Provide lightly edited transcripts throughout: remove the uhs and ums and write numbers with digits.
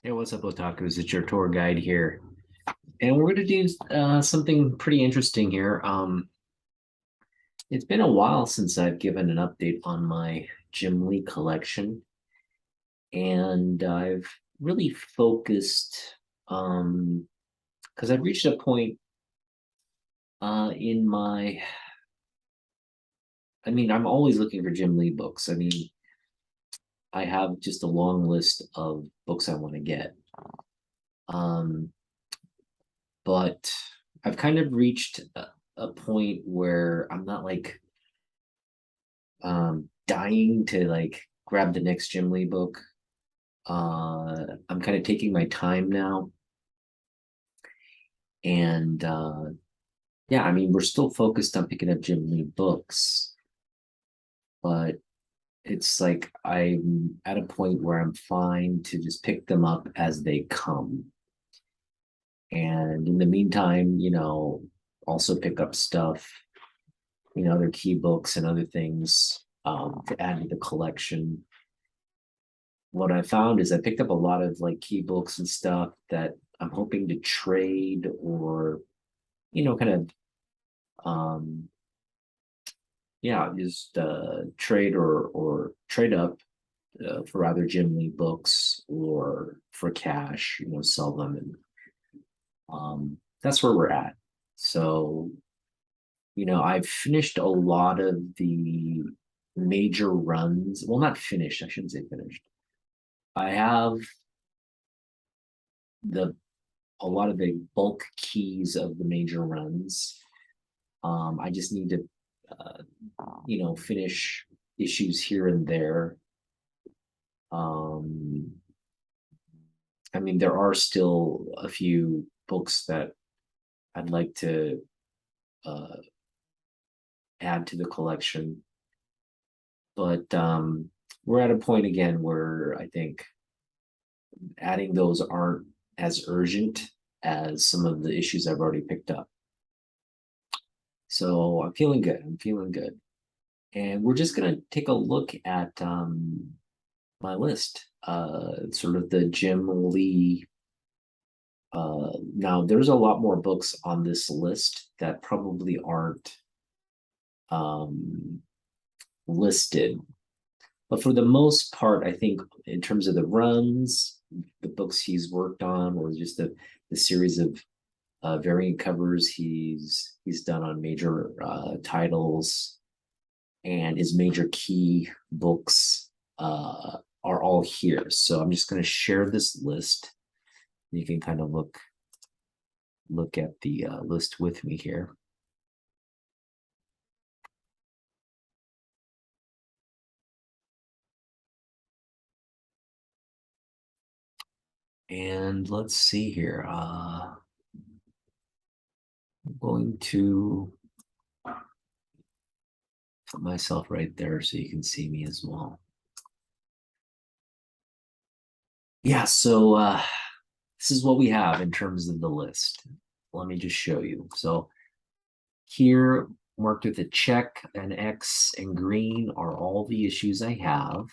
Hey, what's up, otakus? It's your tour guide here, and we're going to do something pretty interesting here. It's been a while since I've given an update on my Jim Lee collection, and I've really focused because I've reached a point in my. I mean, I'm always looking for Jim Lee books. I mean, I have just a long list of books I want to get. Um, but I've kind of reached a point where I'm not like dying to like grab the next Jim Lee book. I'm kind of taking my time now, and yeah, I mean we're still focused on picking up Jim Lee books, but it's like I'm at a point where I'm fine to just pick them up as they come. And in the meantime, also pick up stuff, other key books and other things to add to the collection. What I found is I picked up a lot of like key books and stuff that I'm hoping to trade or, kind of, um, yeah, just trade or trade up for either Jim Lee books or for cash, sell them. And that's where we're at. So, I've finished a lot of the major runs. Well, not finished, I shouldn't say finished. I have the a lot of the bulk keys of the major runs. I just need to, finish issues here and there. Um, I mean, there are still a few books that I'd like to uh, add to the collection, but we're at a point again where I think adding those aren't as urgent as some of the issues I've already picked up. So I'm feeling good. I'm feeling good. And we're just going to take a look at my list, sort of the Jim Lee. Now, there's a lot more books on this list that probably aren't um, listed. But for the most part, I think in terms of the runs, the books he's worked on, or just the series of variant covers he's done on major titles, and his major key books are all here. So I'm just going to share this list. You can kind of look at the list with me here. And let's see here. I'm going to put myself right there so you can see me as well. Yeah, so this is what we have in terms of the list. Let me just show you. So here, marked with a check, an X, and green are all the issues I have.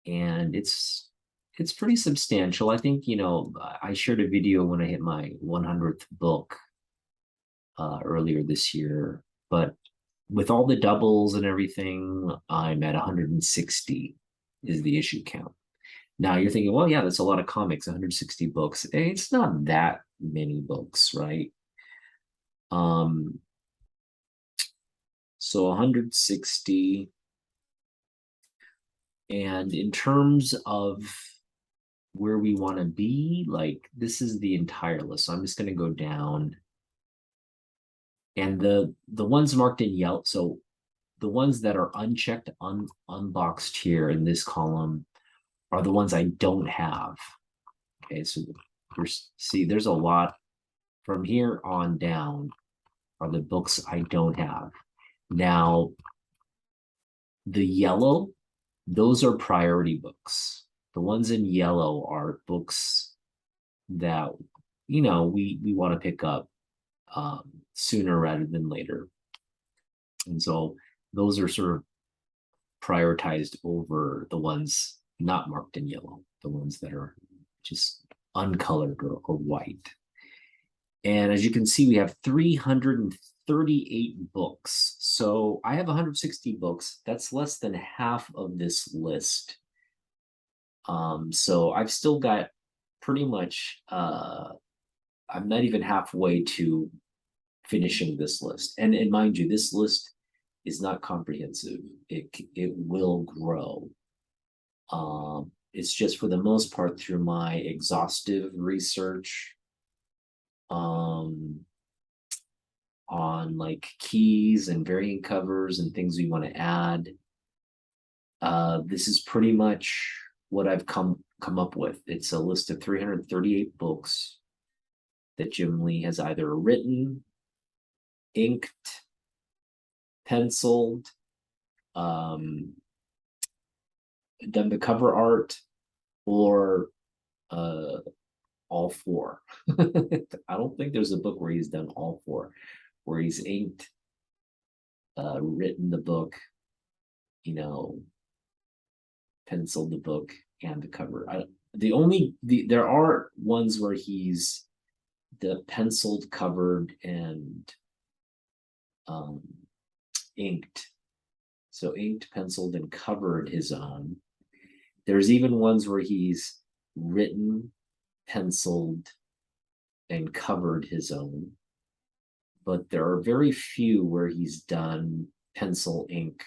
And it's pretty substantial. I think, I shared a video when I hit my 100th book earlier this year, but with all the doubles and everything, I'm at 160 is the issue count. Now you're thinking, well, yeah, that's a lot of comics, 160 books. It's not that many books, right? Um, so 160. And in terms of where we want to be, like this is the entire list. So I'm just going to go down, and the ones marked in yellow. So the ones that are unchecked, unboxed here in this column are the ones I don't have. Okay, so there's a lot from here on down are the books I don't have. Now, the yellow, those are priority books. The ones in yellow are books that we want to pick up sooner rather than later. And so those are sort of prioritized over the ones not marked in yellow, the ones that are just uncolored or white. And as you can see, we have 338 books. So I have 160 books. That's less than half of this list. So I've still got pretty much, I'm not even halfway to finishing this list. And mind you, this list is not comprehensive. It will grow. It's just for the most part through my exhaustive research on like keys and variant covers and things we want to add. This is pretty much what I've come up with. It's a list of 338 books that Jim Lee has either written, inked, penciled, done the cover art, or all four. I don't think there's a book where he's done all four, where he's inked, written the book, penciled the book and the cover. There are ones where he's the penciled, covered, and inked. So inked, penciled, and covered his own. There's even ones where he's written, penciled, and covered his own. But there are very few where he's done pencil, ink,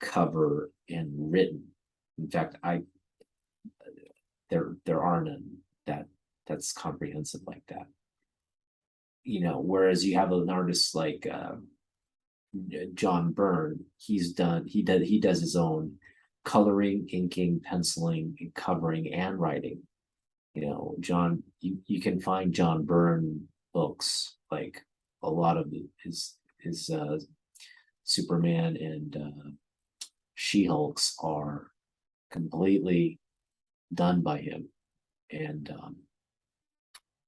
cover, and written. In fact, there are none that's comprehensive like that. Whereas you have an artist like John Byrne, he does his own coloring, inking, penciling, and covering, and writing. John, you can find John Byrne books, like a lot of his Superman and She-Hulks are completely done by him. And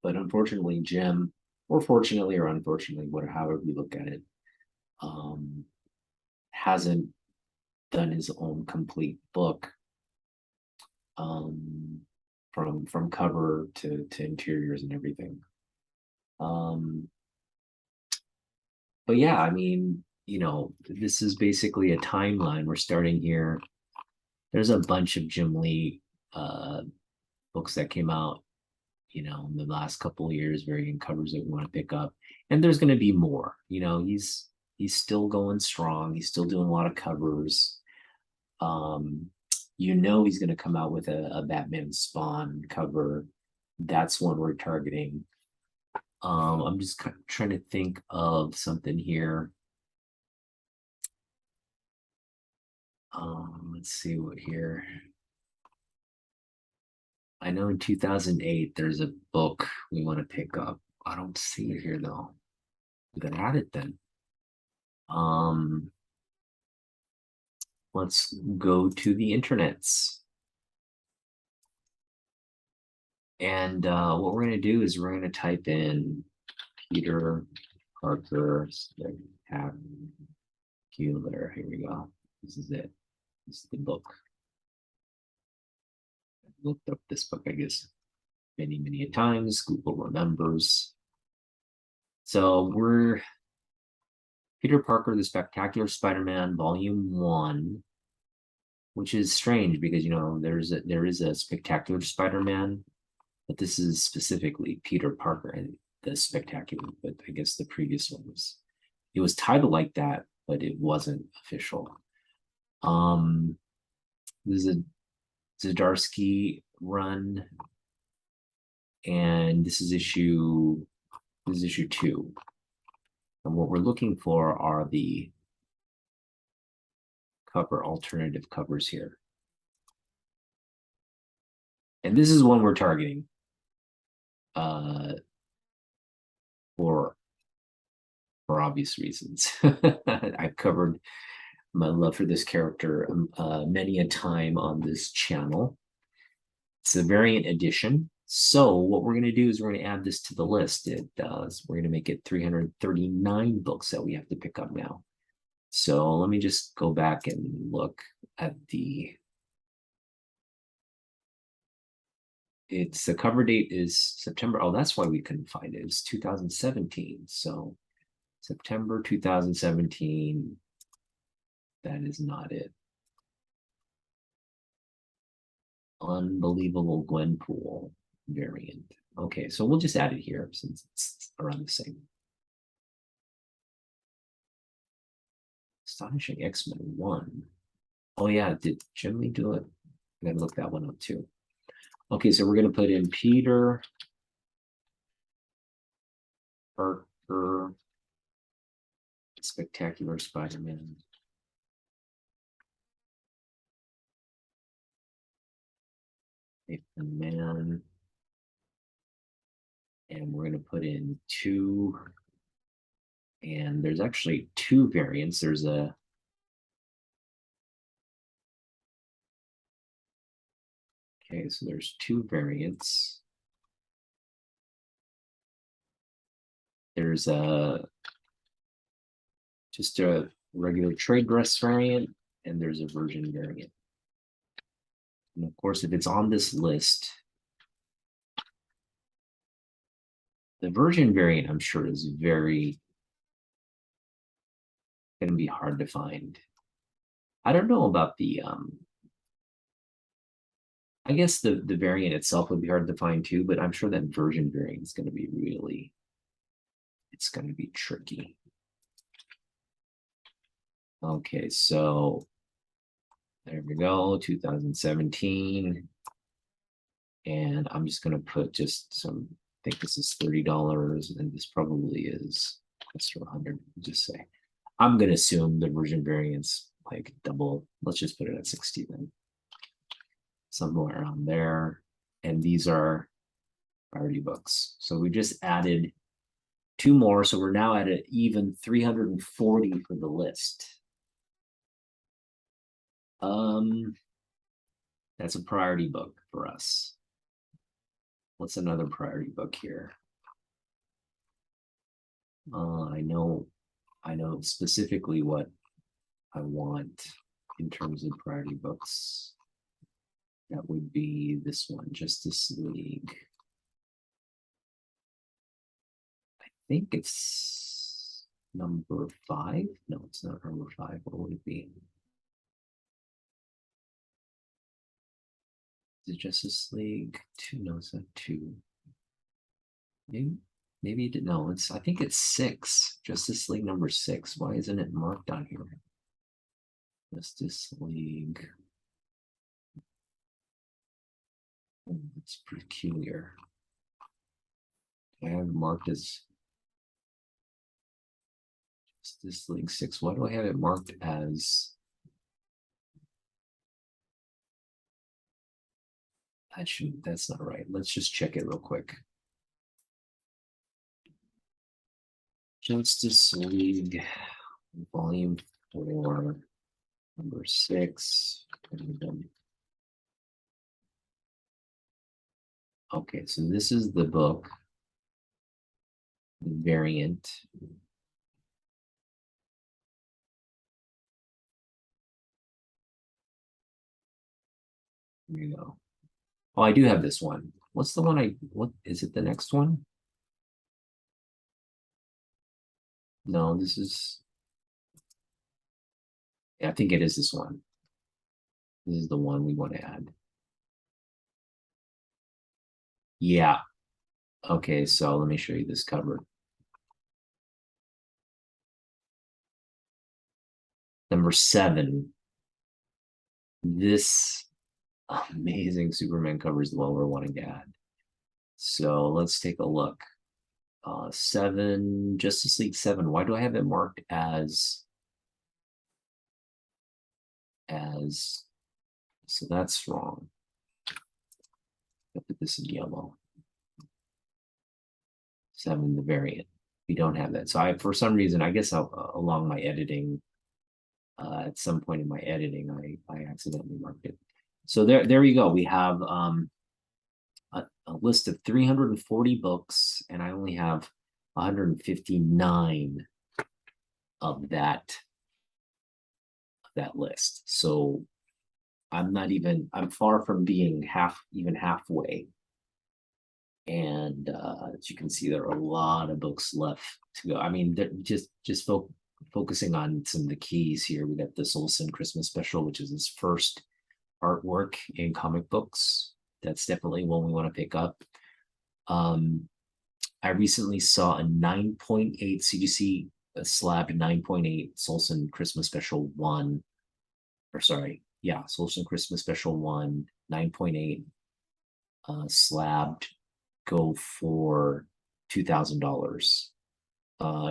but unfortunately, Jim, or fortunately or unfortunately, however we look at it, hasn't done his own complete book, from cover to interiors and everything. But yeah, I mean, this is basically a timeline. We're starting here. There's a bunch of Jim Lee books that came out, in the last couple of years, variant covers that we want to pick up. And there's going to be more. He's still going strong. He's still doing a lot of covers. He's going to come out with a Batman Spawn cover. That's one we're targeting. I'm just trying to think of something here. Let's see what here. I know in 2008 there's a book we want to pick up. I don't see it here though. We gotta add it then. Let's go to the internets. And what we're going to do is we're going to type in Peter Parker Spectacular. Here we go. This is it. This is the book. I looked up this book, I guess, many, many times. Google remembers. So we're Peter Parker, the Spectacular Spider-Man, Volume 1, which is strange because, there is a Spectacular Spider-Man, but this is specifically Peter Parker and the Spectacular, but I guess the previous one it was titled like that, but it wasn't official. This is a Zdarsky run, and this is issue 2. And what we're looking for are the alternative covers here. And this is one we're targeting for obvious reasons. I've covered my love for this character many a time on this channel. It's a variant edition. So what we're going to do is we're going to add this to the list. We're going to make it 339 books that we have to pick up now. So let me just go back and look at the it's the cover date is September. Oh, that's why we couldn't find it. It was 2017. So September 2017. That is not it. Unbelievable Gwenpool variant. Okay, so we'll just add it here since it's around the same. Astonishing X-Men 1. Oh yeah, did Jim Lee do it? I gotta look that one up too. Okay, so we're gonna put in Peter Parker, Spectacular Spider-Man. Nathan Man. And we're gonna put in 2. And there's actually 2 variants. There's a okay, so there's 2 variants. There's just a regular trade dress variant, and there's a version variant. And of course, if it's on this list, the version variant, I'm sure, is very going to be hard to find. I don't know about the I guess the variant itself would be hard to find too, but I'm sure that version variant is going to be really, it's going to be tricky. Okay, so there we go, 2017. And I'm just going to put just some, I think this is $30, and this probably is close to 100, just say. I'm going to assume the version variant's like double. Let's just put it at 60 then. Somewhere around there. And these are priority books. So we just added 2 more. So we're now at an even 340 for the list. That's a priority book for us. What's another priority book here? I know specifically what I want in terms of priority books. That would be this one, Justice League. I think it's number 5. No, it's not number 5. What would it be? Is it Justice League 2? No, it's not 2. Maybe it didn't. No, it's, I think it's 6. Justice League number 6. Why isn't it marked on here? Justice League. Oh, it's peculiar. I have it marked as Justice League 6. Why do I have it marked as? That's not right. Let's just check it real quick. Justice League, Volume 4, number 6. Okay, so this is the book, the variant. There you go. Oh, I do have this one. What's the one what is it, the next one? No, this is, yeah, I think it is this one. This is the one we want to add. Yeah. Okay, so let me show you this cover. Number 7. This amazing Superman cover is the one we're wanting to add. So let's take a look. 7, Justice League 7. Why do I have it marked as, so that's wrong. I'll put this in yellow. 7, the variant. We don't have that. So for some reason, I guess along my editing, at some point in my editing, I accidentally marked it. So there you go. We have a list of 340 books, and I only have 159 of that list. So I'm far from being even halfway And as you can see, there are a lot of books left to go. I mean, just focusing on some of the keys here. We got this Olsen Christmas special, which is his first artwork in comic books. That's definitely one we want to pick up. I recently saw a 9.8 CGC slab 9.8 Solson Christmas Special 1. Or sorry, yeah, Solson Christmas Special 1, 9.8 slabbed go for $2,000.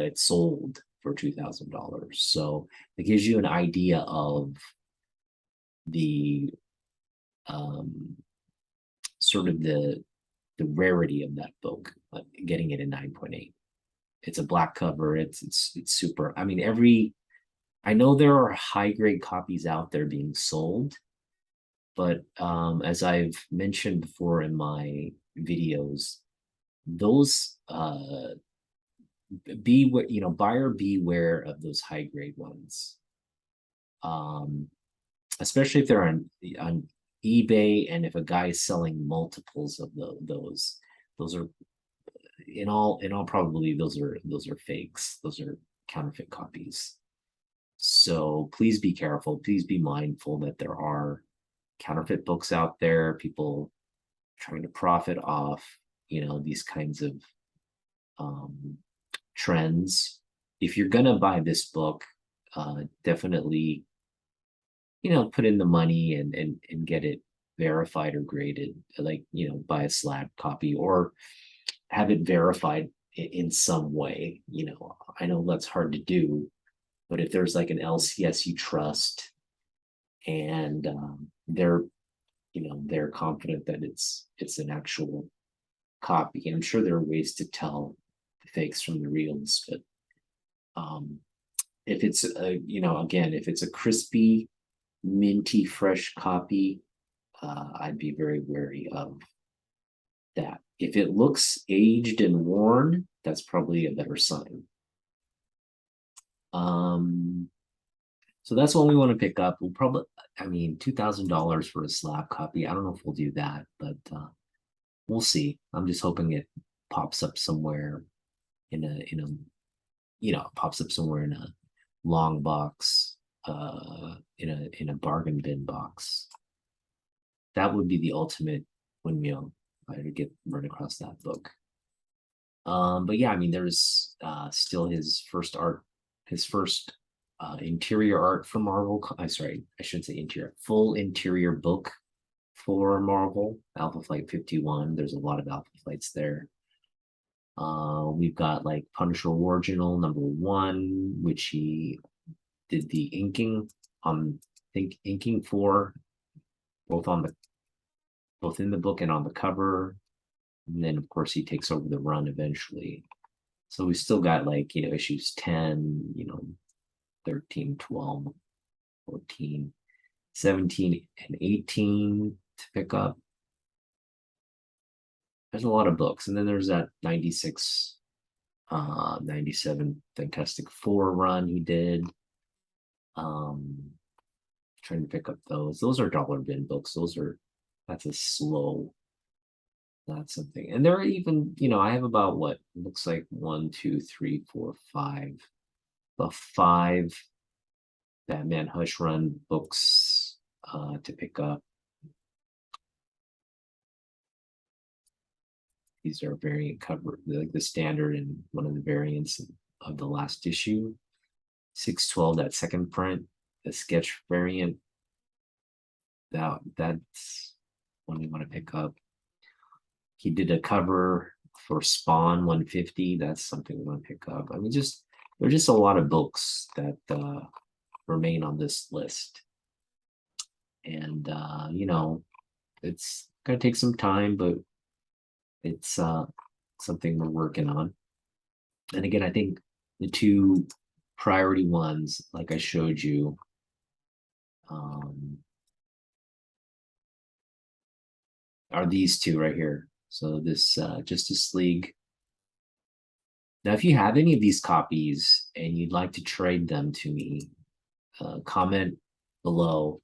It sold for $2,000. So it gives you an idea of the sort of the rarity of that book, getting it in 9.8. It's a black cover. It's super. I mean, I know there are high grade copies out there being sold, but as I've mentioned before in my videos, those buyer beware of those high grade ones. Especially if they're on eBay, and if a guy is selling multiples of those are in all probability those are fakes. Those are counterfeit copies. So please be careful. Please be mindful that there are counterfeit books out there, people trying to profit off, these kinds of trends. If you're gonna buy this book, definitely, put in the money and get it verified or graded, like, buy a slab copy or have it verified in some way. I know that's hard to do, but if there's like an LCS you trust, and they're confident that it's an actual copy. And I'm sure there are ways to tell the fakes from the reals, but if it's again, if it's a crispy, minty, fresh copy, I'd be very wary of that. If it looks aged and worn, that's probably a better sign. So that's what we want to pick up. We'll probably, I mean, $2,000 for a slab copy. I don't know if we'll do that, but we'll see. I'm just hoping it pops up somewhere in a pops up somewhere in a long box, in a bargain bin box. That would be the ultimate windmill if I could run across that book. But yeah, I mean, there's still his first interior art for Marvel. I'm sorry, I shouldn't say interior, full interior book for Marvel, Alpha Flight 51. There's a lot of Alpha Flights there. We've got like Punisher Original #1, which he did the inking inking for, both in the book and on the cover. And then of course he takes over the run eventually. So we still got like, issues 10, 13, 12, 14, 17, and 18 to pick up. There's a lot of books. And then there's that 96, 97 Fantastic Four run he did. Trying to pick up those. Those are dollar bin books. That's a slow, that's something. And there are even, I have about what looks like 1, 2, 3, 4, 5, about 5 Batman Hush Run books to pick up. These are variant cover, like the standard and one of the variants of the last issue. 612, that second print, the sketch variant. That's one we want to pick up. He did a cover for Spawn 150. That's something we want to pick up. I mean, there's just a lot of books that remain on this list. And it's gonna take some time, but it's something we're working on. And again, I think the two priority ones, like I showed you, are these two right here. So this Justice League. Now, if you have any of these copies and you'd like to trade them to me, comment below.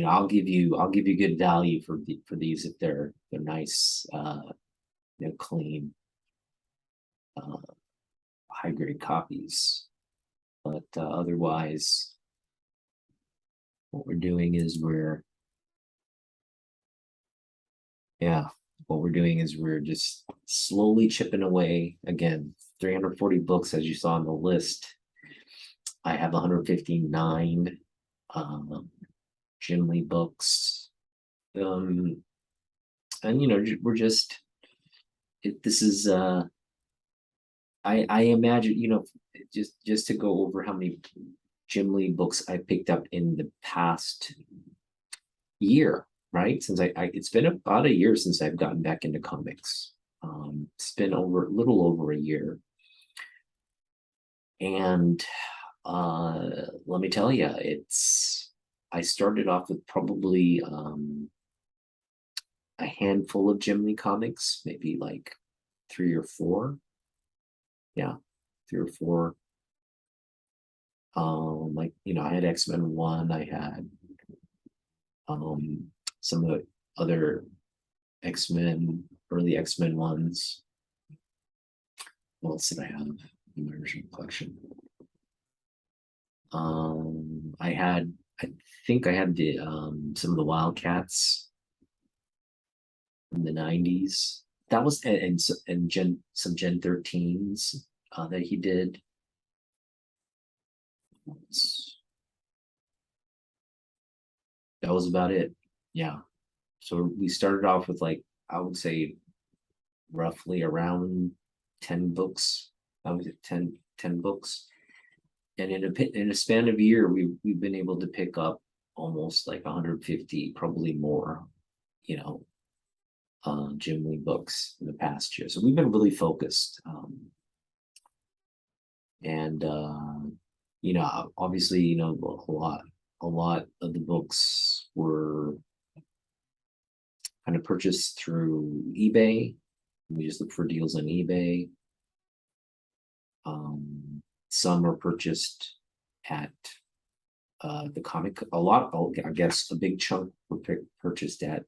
I'll give you good value for these if they're nice clean, uh, high grade copies. But otherwise, what we're doing is yeah, what we're doing is we're just slowly chipping away. Again, 340 books, as you saw on the list. I have 159 Jim Lee books. And we're just this is I imagine, just to go over how many Jim Lee books I picked up in the past year, right? Since it's been about a year since I've gotten back into comics. It's been a little over a year. And let me tell you, I started off with probably a handful of Jim Lee comics, maybe like 3 or 4. Yeah, 3 or 4. I had X-Men 1, I had some of the other X-Men, early X-Men ones. What else did I have in my original collection? I think I had the some of the Wildcats in the 90s. That was and some Gen 13s that he did. That was about it. Yeah. So we started off with, like, I would say roughly around 10 books. I was at 10 books. And in a span of a year, we've been able to pick up almost like 150, probably more, Jim Lee books in the past year. So we've been really focused. And obviously, a lot of the books were kind of purchased through eBay. We just look for deals on eBay. Some are purchased at the comic. I guess a big chunk were purchased at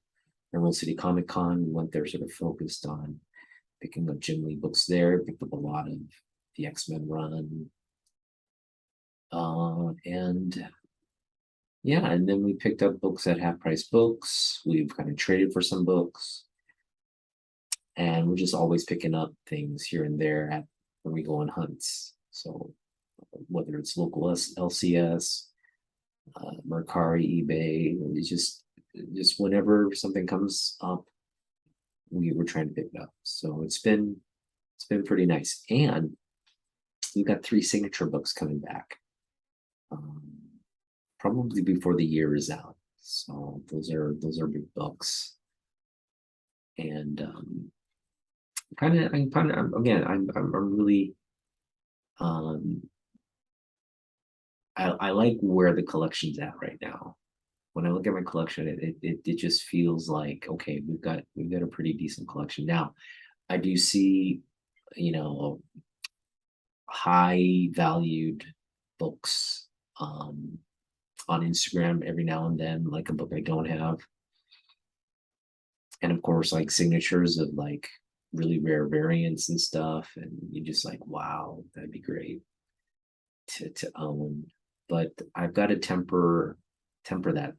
Emerald City Comic Con. We went there sort of focused on picking up Jim Lee books there. Picked up a lot of the X-Men run. And yeah, and then we picked up books at Half Price Books. We've kind of traded for some books. And we're just always picking up things here and there when we go on hunts. So whether it's local LCS, Mercari, eBay, it's just whenever something comes up, we were trying to pick it up. So it's been pretty nice. And we've got 3 signature books coming back. Probably before the year is out. So those are big books. And I'm really I like where the collection's at right now. When I look at my collection, it just feels like, okay, we've got a pretty decent collection. Now, I do see, high valued books on Instagram every now and then, like a book I don't have. And of course, like signatures of like really rare variants and stuff. And you're just like, wow, that'd be great to own. But I've got to temper that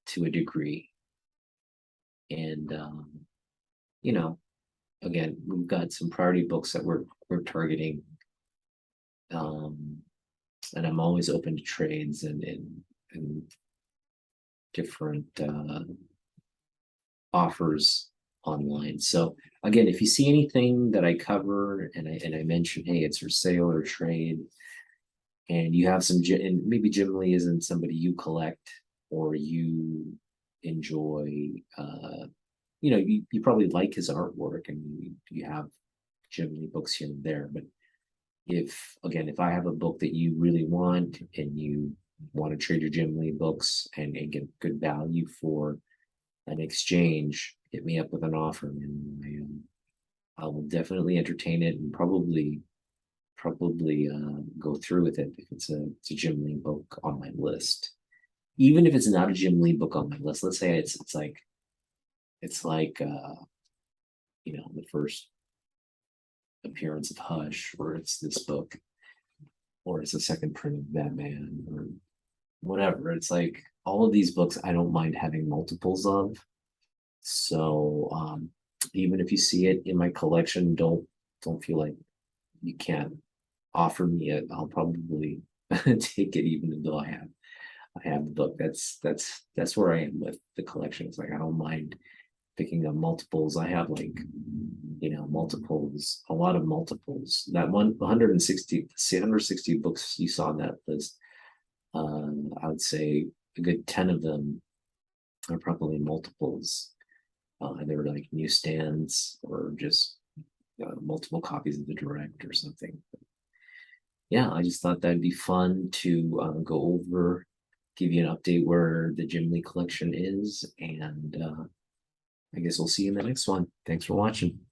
to a degree. And again, we've got some priority books that we're targeting. And I'm always open to trades and different offers online. So again, if you see anything that I cover and I mention, hey, it's for sale or trade, and you have and maybe Jim Lee isn't somebody you collect or you enjoy, you probably like his artwork and you have Jim Lee books here and there. But if I have a book that you really want and you want to trade your Jim Lee books and get good value for an exchange, hit me up with an offer, and I will definitely entertain it and probably go through with it if it's a Jim Lee book on my list. Even if it's not a Jim Lee book on my list, let's say it's like the first appearance of Hush, or it's this book, or it's a second print of Batman, or whatever. It's like all of these books I don't mind having multiples of. So even if you see it in my collection, don't feel like you can't offer me it. I'll probably take it even though I have the book. That's where I am with the collection. It's like I don't mind picking up multiples. I have like multiples, a lot of multiples. That 160 books you saw on that list, I would say a good 10 of them are probably multiples. They were like newsstands or just multiple copies of the direct or something. Yeah, I just thought that'd be fun to go over, give you an update where the Jim Lee collection is, and I guess we'll see you in the next one. Thanks for watching.